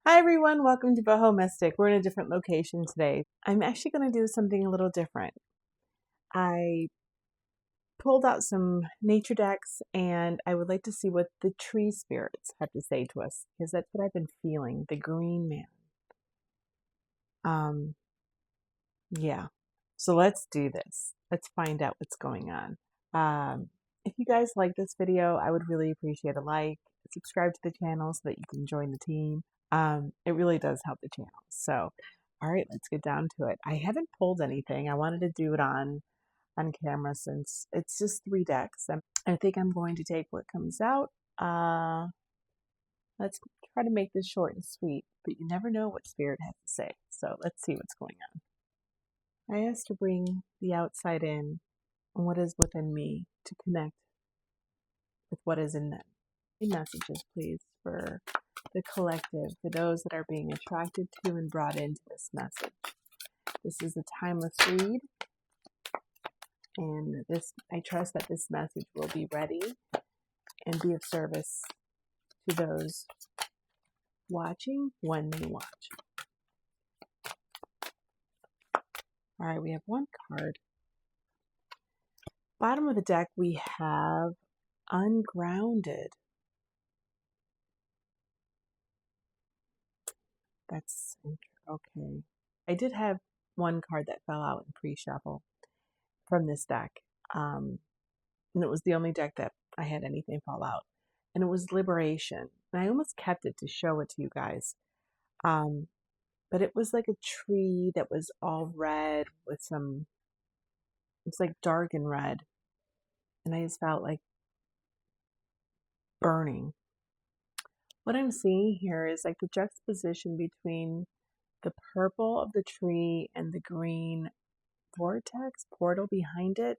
Hi everyone, welcome to BohoMystic. We're in a different location today. I'm actually going to do something a little different. I pulled out some nature decks and I would like to see what the tree spirits have to say to us because that's what I've been feeling, the green man. Yeah. So let's do this. Let's find out what's going on. If you guys like this video, I would really appreciate a like, subscribe to the channel so that you can join the team. It really does help the channel. So, all right, let's get down to it. I haven't pulled anything. I wanted to do it on camera since it's just 3 decks. I think I'm going to take what comes out. Let's try to make this short and sweet, but you never know what spirit has to say. So let's see what's going on. I asked to bring the outside in and what is within me to connect with what is in them. Messages, please, for the collective, for those that are being attracted to and brought into this message. This is a timeless read, and I trust that this message will be ready and be of service to those watching when they watch. All right, we have one card. Bottom of the deck, we have ungrounded. That's okay. I did have one card that fell out in pre-shuffle from this deck. And it was the only deck that I had anything fall out. And it was Liberation. And I almost kept it to show it to you guys. But it was like a tree that was all red with some, it's like dark and red. And I just felt like burning. What I'm seeing here is like the juxtaposition between the purple of the tree and the green vortex portal behind it.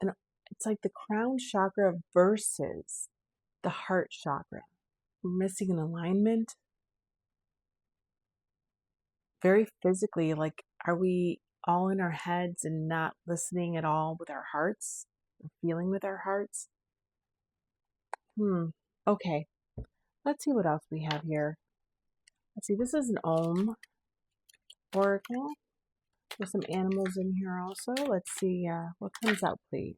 And it's like the crown chakra versus the heart chakra. We're missing an alignment. Very physically, like, are we all in our heads and not listening at all with our hearts? Or feeling with our hearts? Okay. Let's see what else we have here. Let's see, this is an Om oracle. There's some animals in here also. Let's see what comes out, please.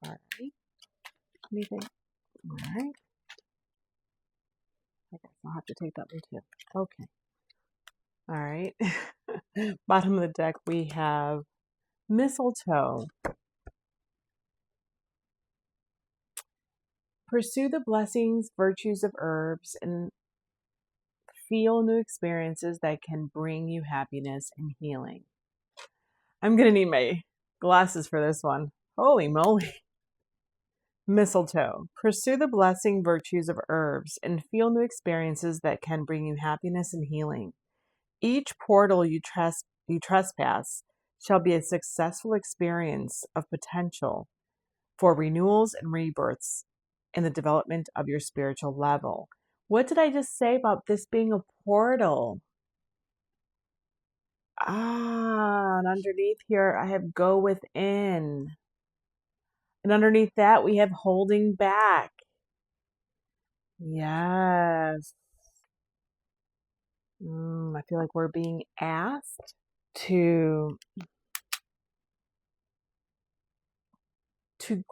All right. Anything? All right. I guess I'll have to take that one too. Okay. All right. Bottom of the deck, we have mistletoe. Pursue the blessings, virtues of herbs, and feel new experiences that can bring you happiness and healing. I'm going to need my glasses for this one. Holy moly. Mistletoe. Pursue the blessing, virtues of herbs, and feel new experiences that can bring you happiness and healing. Each portal you trespass shall be a successful experience of potential for renewals and rebirths in the development of your spiritual level. What did I just say about this being a portal? And underneath here, I have go within. And underneath that, we have holding back. Yes. I feel like we're being asked to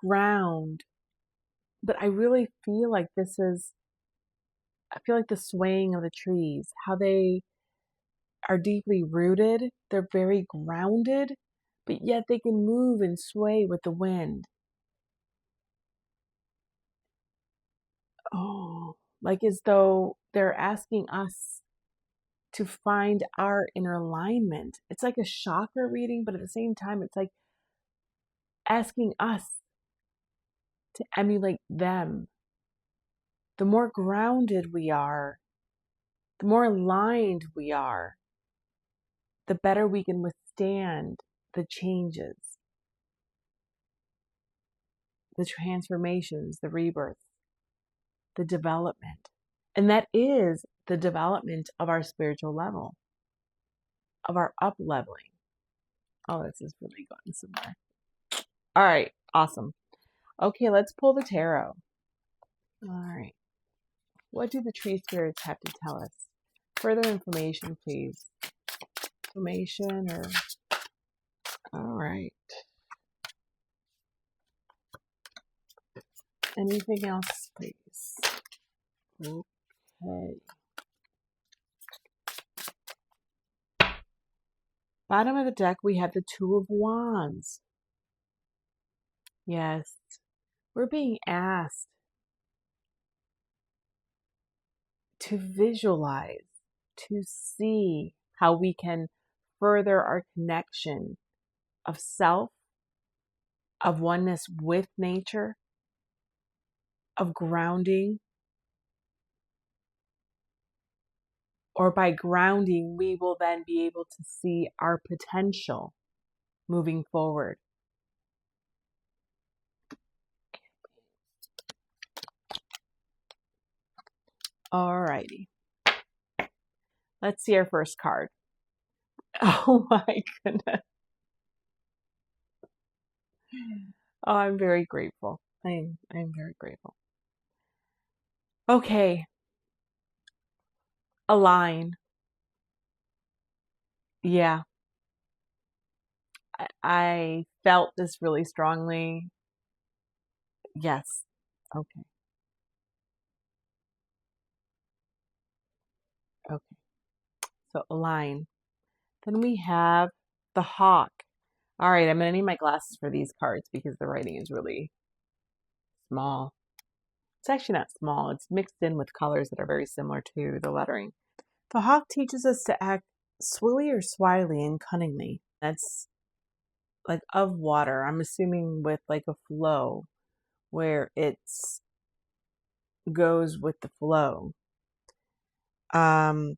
ground. But I really feel like I feel like the swaying of the trees, how they are deeply rooted. They're very grounded, but yet they can move and sway with the wind. Oh, like as though they're asking us to find our inner alignment. It's like a chakra reading, but at the same time, it's like asking us to emulate them. The more grounded we are, the more aligned we are, the better we can withstand the changes, the transformations, the rebirth, the development. And that is the development of our spiritual level, of our up leveling. Oh, this is really going somewhere. All right, awesome. Okay, let's pull the tarot. All right. What do the tree spirits have to tell us? Further information, please. Information or... All right. Anything else, please? Okay. Bottom of the deck, we have the Two of Wands. Yes, we're being asked to visualize, to see how we can further our connection of self, of oneness with nature, of grounding. Or by grounding, we will then be able to see our potential moving forward. Alrighty. Let's see our first card. Oh my goodness. Oh, I'm very grateful. I'm very grateful. Okay. Align. Yeah. I felt this really strongly. Yes. Okay. Okay. So align. Then we have the hawk. All right. I'm going to need my glasses for these cards because the writing is really small. It's actually not small. It's mixed in with colors that are very similar to the lettering. The hawk teaches us to act swilly or slyly and cunningly. That's like of water. I'm assuming with like a flow where it's goes with the flow.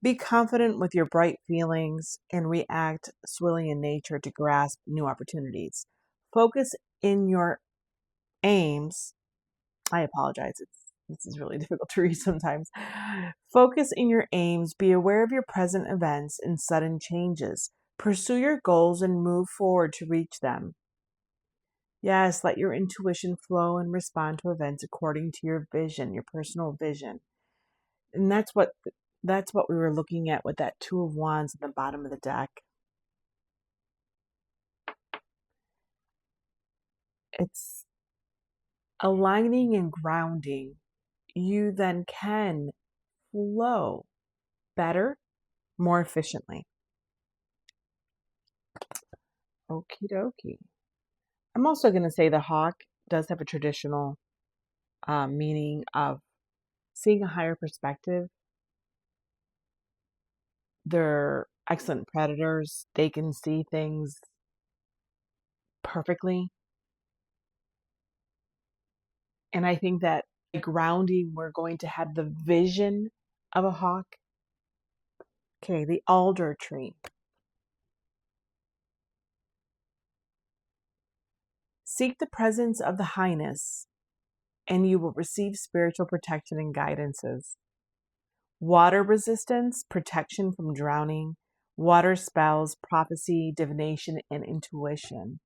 Be confident with your bright feelings and react swilly in nature to grasp new opportunities. Focus in your aims. I apologize. This is really difficult to read sometimes. Focus in your aims. Be aware of your present events and sudden changes. Pursue your goals and move forward to reach them. Yes, let your intuition flow and respond to events according to your vision, your personal vision. And that's what we were looking at with that Two of Wands at the bottom of the deck. It's aligning and grounding. You then can flow better, more efficiently. Okie dokie. I'm also going to say the hawk does have a traditional meaning of seeing a higher perspective. They're excellent predators. They can see things perfectly. And I think that by grounding, we're going to have the vision of a hawk. Okay, the alder tree. Seek the presence of the highness, and you will receive spiritual protection and guidances. Water resistance, protection from drowning, water spells, prophecy, divination, and intuition.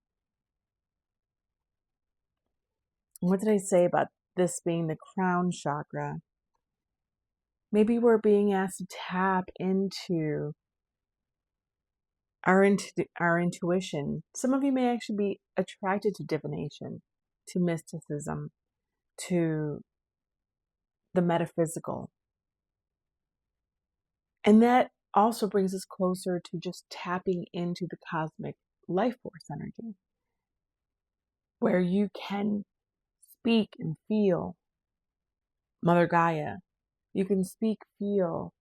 What did I say about this being the crown chakra? Maybe we're being asked to tap into our intuition. Some of you may actually be attracted to divination, to mysticism, to the metaphysical. And that also brings us closer to just tapping into the cosmic life force energy, where you can speak and feel Mother Gaia. You can speak, feel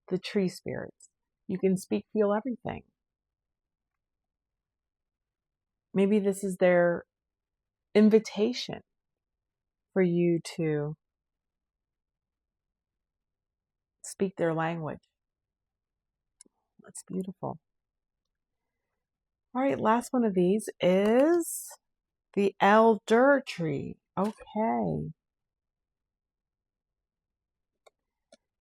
the tree spirits. You can speak, feel everything. Maybe this is their invitation for you to speak their language. That's beautiful. All right, last one of these is the elder tree. Okay.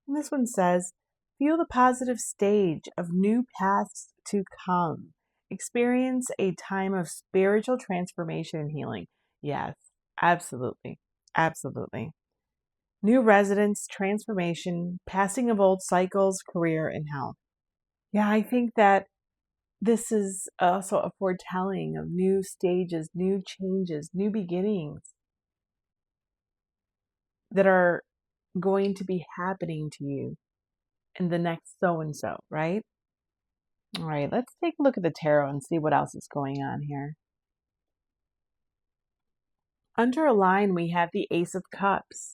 And this one says, feel the positive stage of new paths to come. Experience a time of spiritual transformation and healing. Yes, absolutely. Absolutely. New residence, transformation, passing of old cycles, career, and health. Yeah, I think that this is also a foretelling of new stages, new changes, new beginnings that are going to be happening to you in the next so-and-so, right? All right, let's take a look at the tarot and see what else is going on here. Under a line, we have the Ace of Cups.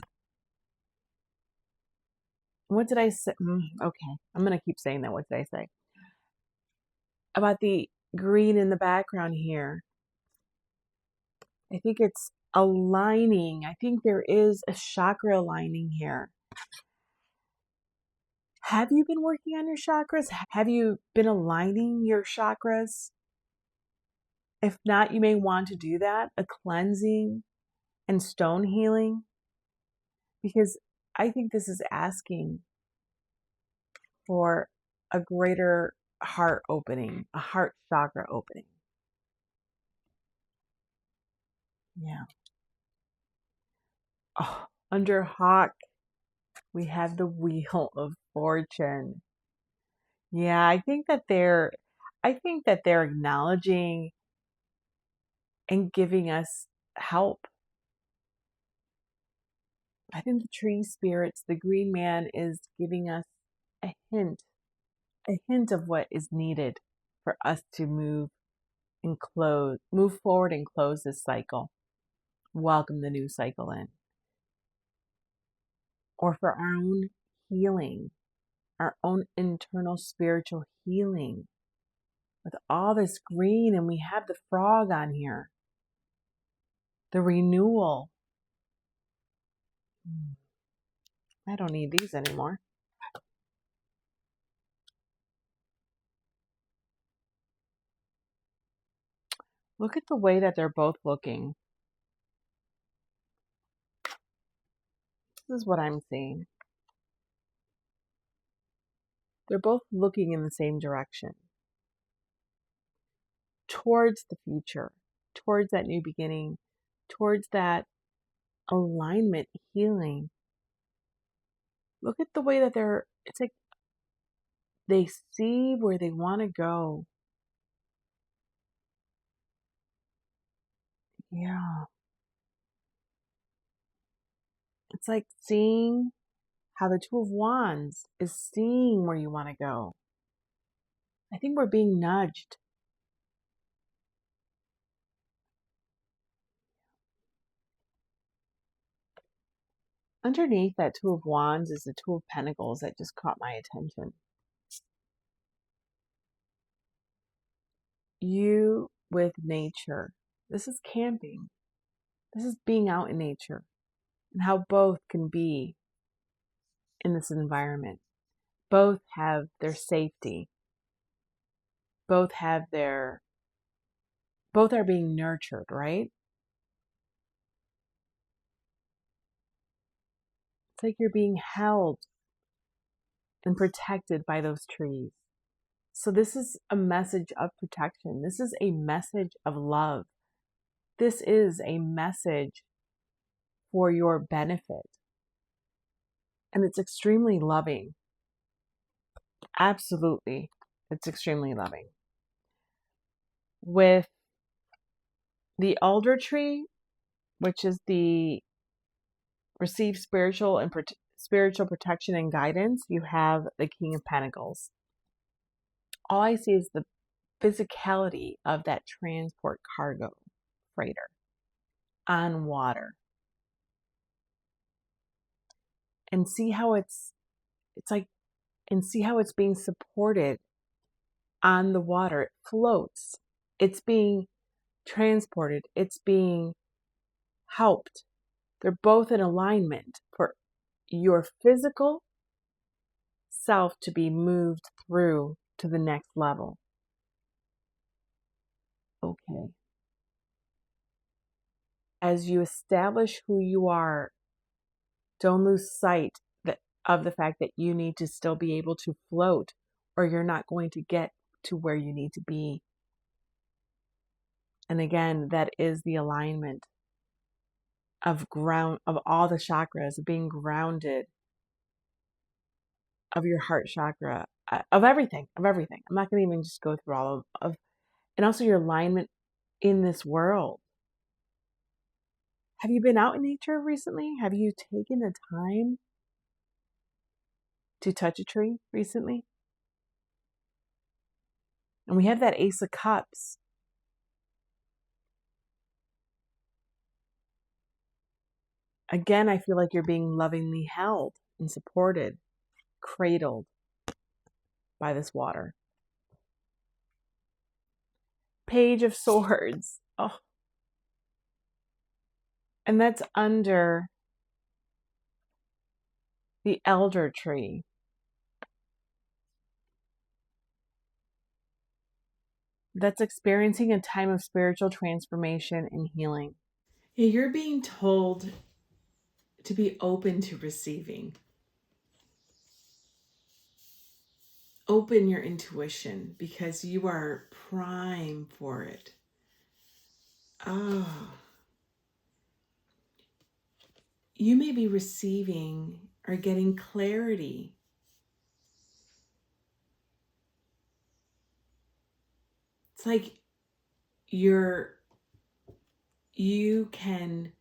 What did I say? Okay, I'm going to keep saying that. What did I say? About the green in the background here. I think it's aligning. I think there is a chakra aligning here. Have you been working on your chakras? Have you been aligning your chakras? If not, you may want to do that, a cleansing and stone healing, because I think this is asking for a greater heart opening, a heart chakra opening. Yeah. Oh, under Hawk, we have the Wheel of Fortune. Yeah, I think that they're acknowledging and giving us help. I think the tree spirits, the green man, is giving us a hint of what is needed for us to move forward and close this cycle. Welcome the new cycle in. Or for our own healing, our own internal spiritual healing. With all this green, and we have the frog on here. The renewal. I don't need these anymore. Look at the way that they're both looking. This is what I'm seeing. They're both looking in the same direction. Towards the future. Towards that new beginning. Towards that alignment, healing. Look at the way that it's like they see where they want to go. Yeah. It's like seeing how the Two of Wands is seeing where you want to go. I think we're being nudged. Underneath that Two of Wands is the Two of Pentacles that just caught my attention. You with nature. This is camping. This is being out in nature. And how both can be in this environment. Both have their safety. Both are being nurtured, right? It's like you're being held and protected by those trees. So this is a message of protection. This is a message of love. This is a message for your benefit. And it's extremely loving. Absolutely. It's extremely loving. With the alder tree, which is the receive spiritual protection and guidance, you have the King of Pentacles. All I see is the physicality of that transport cargo freighter on water. And see how it's being supported on the water. It floats. It's being transported. It's being helped. They're both in alignment for your physical self to be moved through to the next level. Okay. As you establish who you are, don't lose sight of the fact that you need to still be able to float, or you're not going to get to where you need to be. And again, that is the alignment. of all the chakras, of being grounded, of your heart chakra, of everything. I'm not going to even just go through all of, and also your alignment in this world. Have you been out in nature recently? Have you taken the time to touch a tree recently? And we have that Ace of Cups. Again, I feel like you're being lovingly held and supported, cradled by this water. Page of Swords. Oh. And that's under the elder tree. That's experiencing a time of spiritual transformation and healing. Yeah, you're being told to be open to receiving. Open your intuition because you are prime for it. Oh. You may be receiving or getting clarity. It's like you can,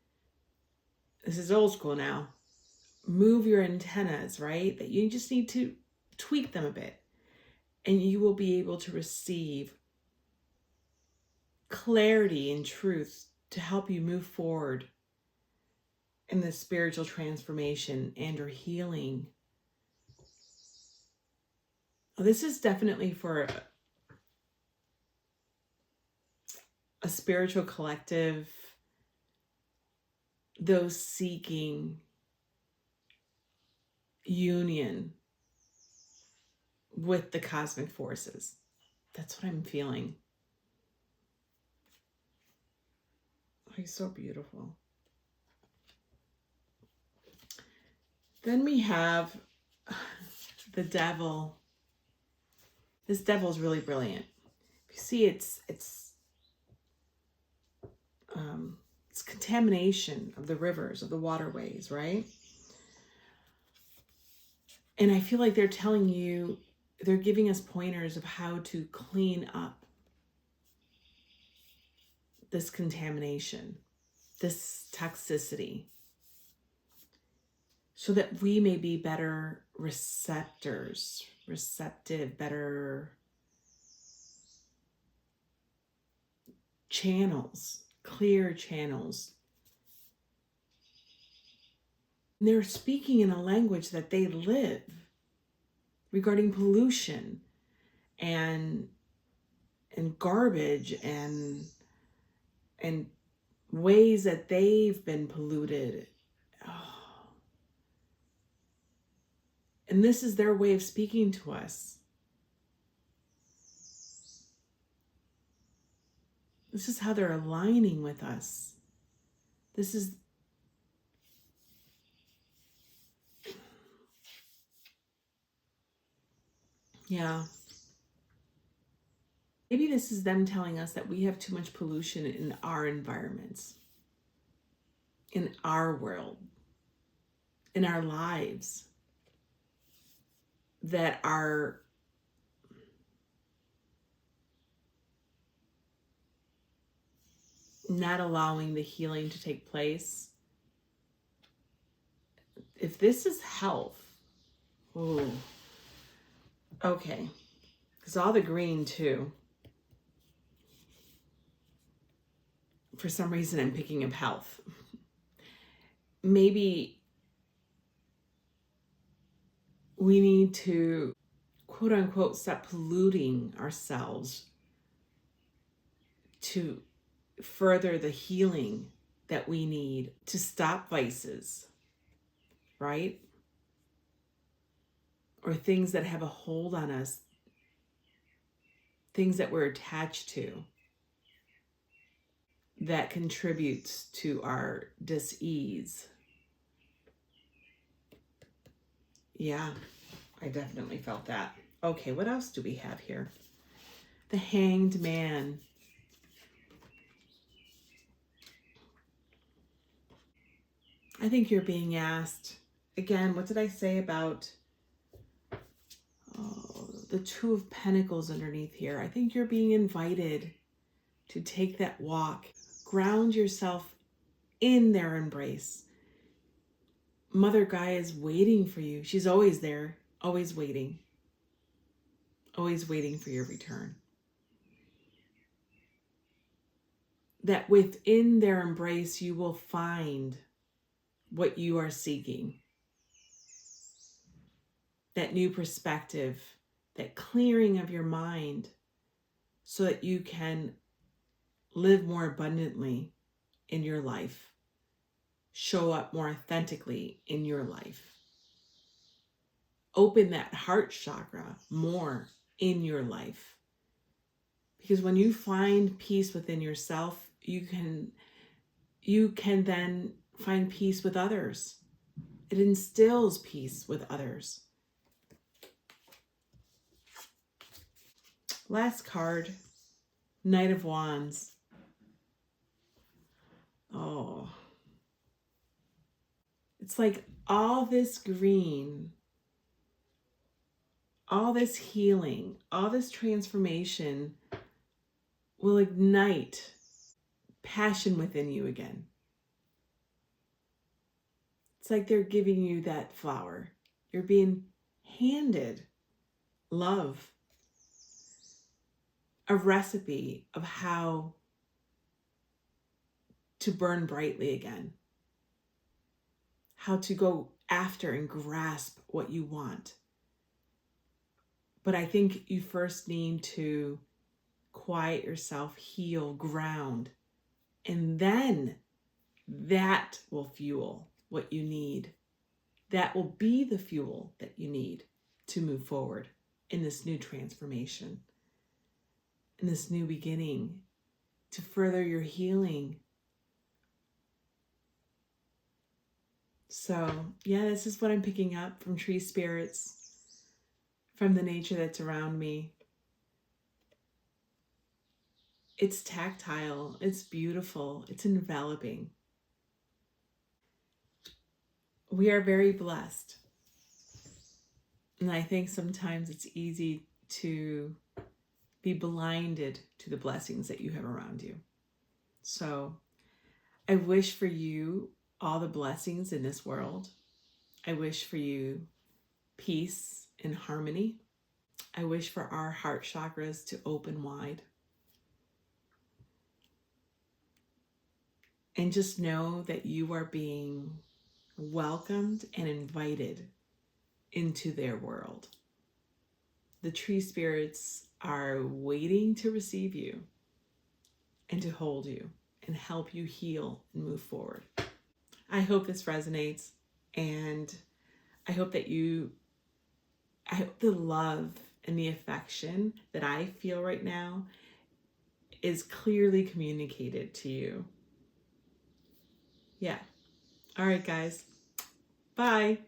this is old school now, move your antennas, right? That you just need to tweak them a bit. And you will be able to receive clarity and truth to help you move forward in the spiritual transformation and or healing. Well, this is definitely for a spiritual collective, those seeking union with the cosmic forces. That's what I'm feeling. Oh, he's so beautiful. Then we have the devil. This devil is really brilliant. You see, it's contamination of the rivers, of the waterways, right? And I feel like they're telling you, they're giving us pointers of how to clean up this contamination, this toxicity, so that we may be better receptive, better channels, clear channels. And they're speaking in a language that they live regarding pollution and garbage and ways that they've been polluted. Oh. And this is their way of speaking to us. This is how they're aligning with us. This is, yeah. Maybe this is them telling us that we have too much pollution in our environments, in our world, in our lives, that are not allowing the healing to take place. If this is health, ooh, okay, because all the green too. For some reason, I'm picking up health. Maybe we need to, quote unquote, stop polluting ourselves to further the healing that we need to stop vices, right? Or things that have a hold on us, things that we're attached to that contributes to our dis-ease. Yeah, I definitely felt that. Okay, what else do we have here? The Hanged Man. I think you're being asked, again, what did I say about the Two of Pentacles underneath here? I think you're being invited to take that walk, ground yourself in their embrace. Mother Gaia is waiting for you. She's always there, always waiting for your return. That within their embrace, you will find what you are seeking. That new perspective, that clearing of your mind so that you can live more abundantly in your life, show up more authentically in your life. Open that heart chakra more in your life. Because when you find peace within yourself, you can then find peace with others. It instills peace with others. Last card, Knight of Wands. Oh, it's like all this green, all this healing, all this transformation will ignite passion within you again. It's like they're giving you that flower. You're being handed love, a recipe of how to burn brightly again, how to go after and grasp what you want. But I think you first need to quiet yourself, heal, ground, and then that will fuel what you need. That will be the fuel that you need to move forward in this new transformation, in this new beginning, to further your healing. So, yeah, this is what I'm picking up from tree spirits, from the nature that's around me. It's tactile, it's beautiful, it's enveloping. We are very blessed. And I think sometimes it's easy to be blinded to the blessings that you have around you. So I wish for you all the blessings in this world. I wish for you peace and harmony. I wish for our heart chakras to open wide. And just know that you are being welcomed and invited into their world. The tree spirits are waiting to receive you and to hold you and help you heal and move forward. I hope this resonates, and I hope that I hope the love and the affection that I feel right now is clearly communicated to you. Yeah. All right, guys. Bye.